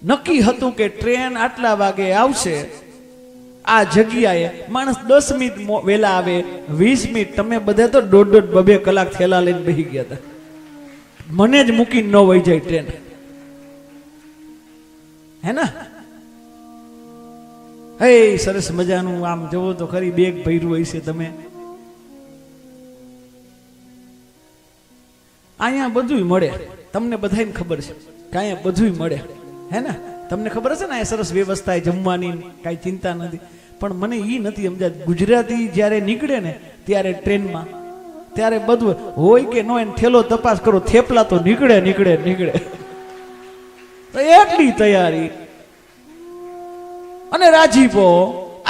નક્કી હતું કે ટ્રેન આટલા વાગે આવશે આ જગ્યાએ. માણસ 10 મિનિટ વહેલા આવે, 20 મિનિટ. તમે બધા તો 1.5-2 કલાક થેલા લઈને બેસી ગયા હતા. મને જ મૂકીને ન વહી જાય ટ્રેન, હે ને? હે સરસ મજાનું આમ જવો તો ખરી, બેગ ભર્યું હોય છે તમે. અહીંયા બધું મળે, તમને બધાને ખબર છે કે અહીંયા બધું મળે, હે ને? તમને ખબર હશે ને અહીંયા સરસ વ્યવસ્થા જમવાની, કાંઈ ચિંતા નથી. પણ મને એ નથી સમજાતું, ગુજરાતી જ્યારે નીકળે ને ત્યારે ટ્રેનમાં, ત્યારે બધું હોય કે ન હોય, થેલો તપાસ કરો, થેપલા તો નીકળે નીકળે નીકળે. તો એટલી તૈયારી અને રાજીપો.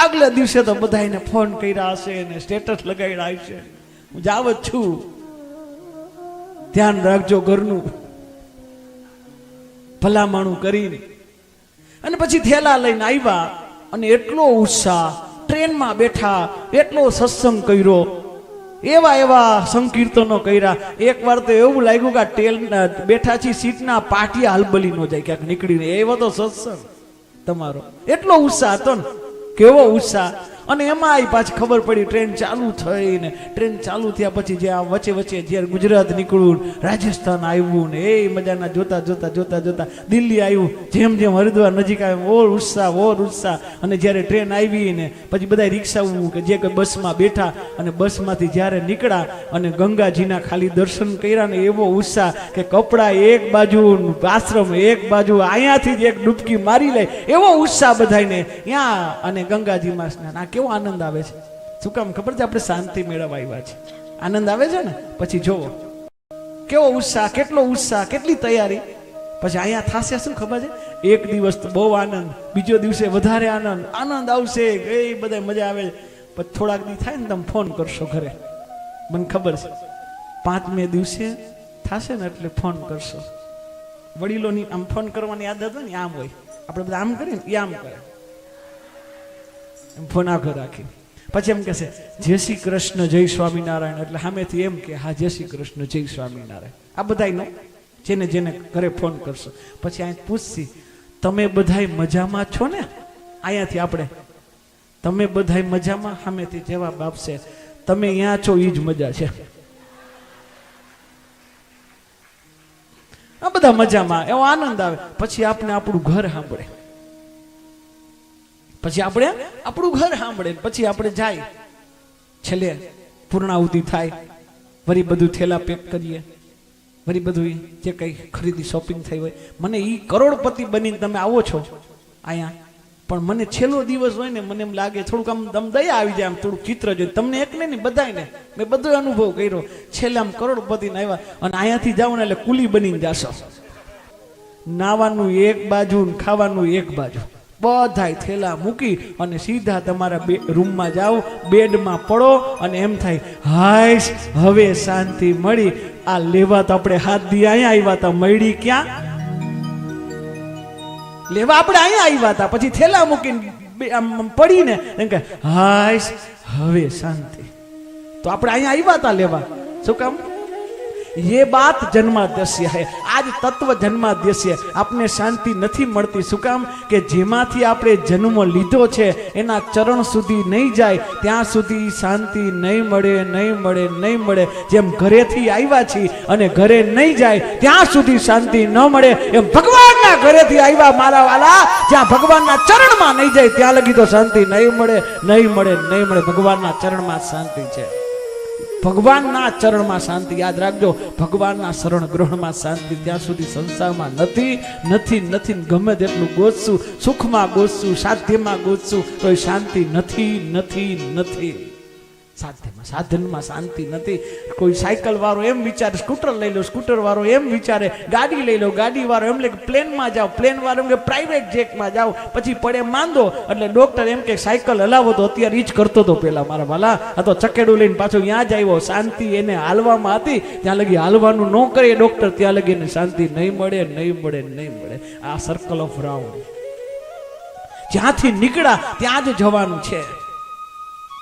આગલા દિવસે તો બધાને ફોન કર્યા હશે ને સ્ટેટસ લગાવ્યા હશે, હું જાવ જ છું, ધ્યાન રાખજો ઘરનું, ભલામણું કરીને. અને પછી થેલા લઈને આવ્યા અને એટલો ઉત્સાહ, ટ્રેનમાં બેઠા, એટલો સત્સંગ કર્યો, એવા એવા સંકીર્તનો કર્યા. એક વાર તો એવું લાગ્યું કે ટેલ બેઠા છીએ સીટના પાટિયા હલબલી ન જાય ક્યાંક નીકળીને, એવો તો સત્સંગ તમારો. એટલો ઉત્સાહ હતો ને, કેવો ઉત્સાહ. અને એમાં આવી પાછી ખબર પડી ટ્રેન ચાલુ થઈ ને, ટ્રેન ચાલુ થયા પછી જે આ વચ્ચે વચ્ચે જ્યારે ગુજરાત નીકળ્યું, રાજસ્થાન આવ્યું ને, એ મજાના જોતા જોતા જોતા જોતા દિલ્હી આવ્યું, જેમ જેમ હરિદ્વાર નજીક આવ્યું ઓર ઉત્સાહ ઓર ઉત્સાહ. અને જ્યારે ટ્રેન આવી ને પછી બધા રિક્ષાઓ કે જે કોઈ બસમાં બેઠા અને બસમાંથી જ્યારે નીકળ્યા અને ગંગાજીના ખાલી દર્શન કર્યા ને, એવો ઉત્સાહ કે કપડા એક બાજુ, આશ્રમ એક બાજુ, અહીંયાથી જ એક ડૂબકી મારી લે, એવો ઉત્સાહ બધાને ત્યાં. અને ગંગાજીમાં સ્નાન, કેવો આનંદ આવે છે. શું કામ ખબર છે? આપણે શાંતિ મેળવવા આવ્યા છે, આનંદ આવે છે ને. પછી જોવો કેવો ઉત્સાહ, કેટલો ઉત્સાહ, કેટલી તૈયારી. પછી અહીંયા થશે શું ખબર છે? એક દિવસ તો બહુ આનંદ, બીજો દિવસે વધારે આનંદ, આનંદ આવશે, એ બધા મજા આવે. પછી થોડાક દી થાય ને તમે ફોન કરશો ઘરે, મને ખબર છે 5મે દિવસે થશે ને એટલે ફોન કરશો. વડીલોની આમ ફોન કરવાની આદત હોય ને, આમ હોય, આપણે બધા આમ કરીએ ને, એ આમ કરે, ફોન આગળ રાખી. પછી એમ કહેશે જય શ્રી કૃષ્ણ, જય સ્વામિનારાયણ. એટલે સામેથી એમ કે હા જય શ્રી કૃષ્ણ, જય સ્વામિનારાયણ. આ બધાનો જેને જેને ઘરે ફોન કરશો. પછી અહીં પૂછશી તમે બધાય મજામાં છો ને? અહીંયાથી આપણે તમે બધાય મજામાં, સામેથી જવાબ આપશે તમે અહીંયા છો એ જ મજા છે. આ બધા મજામાં, એવો આનંદ આવે. પછી આપણે આપણું ઘર સાંભળે, પછી આપણે આપણું ઘર સાંભળે, પછી આપણે જાય, છેલ્લે પૂર્ણાહુતિ થાય, વળી બધું થેલા પેક કરીએ, વળી બધું જે કંઈ ખરીદી શોપિંગ થઈ હોય. મને એ કરોડપતિ બનીને તમે આવો છો અહીંયા, પણ મને છેલ્લો દિવસ હોય ને, મને એમ લાગે થોડુંક આમ દયા આવી જાય, આમ થોડુંક ચિત્ર જોઈએ. તમને એકને નહીં, બધાને મેં બધો અનુભવ કર્યો. છેલ્લે આમ કરોડપતિને આવ્યા અને અહીંયાથી જાઓ ને એટલે કુલી બનીને જાશો. નાવાનું એક બાજુ, ખાવાનું એક બાજુ, બધાય થેલા મૂકી અને સીધા તમારા રૂમમાં જાઓ, બેડમાં પડો અને એમ થાય હાય હવે શાંતિ મળી. આ લેવા તો આપણે હાથ દી અહીંયા આવ્યા હતા, મળી ક્યાં? લેવા આપણે અહીંયા આવ્યા હતા, પછી થેલા મૂકીને આમ પડીને એમ કે હાય હવે શાંતિ. તો આપણે અહીંયા આવ્યા હતા લેવા. શું કામ? ये बात जन्माद्यस्य है. आज तत्व जन्माद्यस्य. आपने शांति नहीं મળતી. શું કામ? કે જેમાંથી આપણે જન્મ લીધો છે એના ચરણ સુધી નહીં જાય ત્યાં સુધી શાંતિ નહીં મળે, નહીં મળે, નહીં મળે. જેમ ઘરેથી આવ્યા છીએ અને ઘરે નહીં જાય ત્યાં સુધી શાંતિ ન મળે, એમ ભગવાનના ઘરેથી આવ્યા મારા વાલા, જ્યાં ભગવાનના ચરણમાં નહીં જાય ત્યાં લગી તો શાંતિ નહીં મળે, નહીં મળે, નહીં મળે. ભગવાનના ચરણમાં શાંતિ છે, ભગવાનના ચરણમાં શાંતિ. યાદ રાખજો, ભગવાનના શરણ ગ્રહણમાં શાંતિ ત્યાં સુધી સંસારમાં નથી, નથી, નથી. ગમે તેટલું ગોતશું, સુખમાં ગોતશું, સાધ્યમાં ગોતશું, તો એ શાંતિ નથી, નથી, નથી. સાધ્યમાં, સાધનમાં શાંતિ નથી. કોઈ સાયકલ વાળો એમ વિચારે સ્કૂટર લઈ લો, સ્કૂટર વાળો એમ વિચારે ગાડી લઈ લો, ગાડી વાળો એમ લે કે પ્લેનમાં જાઓ, પ્લેન વાળો એમ કે પ્રાઇવેટ જેટમાં જાઓ. પછી પડે માંદો એટલે ડોક્ટર એમ કે સાયકલ હલાવો. તો અત્યારે ઈ જ કરતો હતો પેલા મારા વાલા. આ તો ચકેડું લઈને પાછો ત્યાં જ આવ્યો. શાંતિ એને હાલવામાં હતી, ત્યાં લગી હાલવાનું ન કરે ડોક્ટર, ત્યાં લગી એને શાંતિ નહીં મળે, નહીં મળે, નહીં મળે. આ સર્કલ ઓફ રાઉન્ડ, જ્યાંથી નીકળ્યા ત્યાં જ જવાનું છે.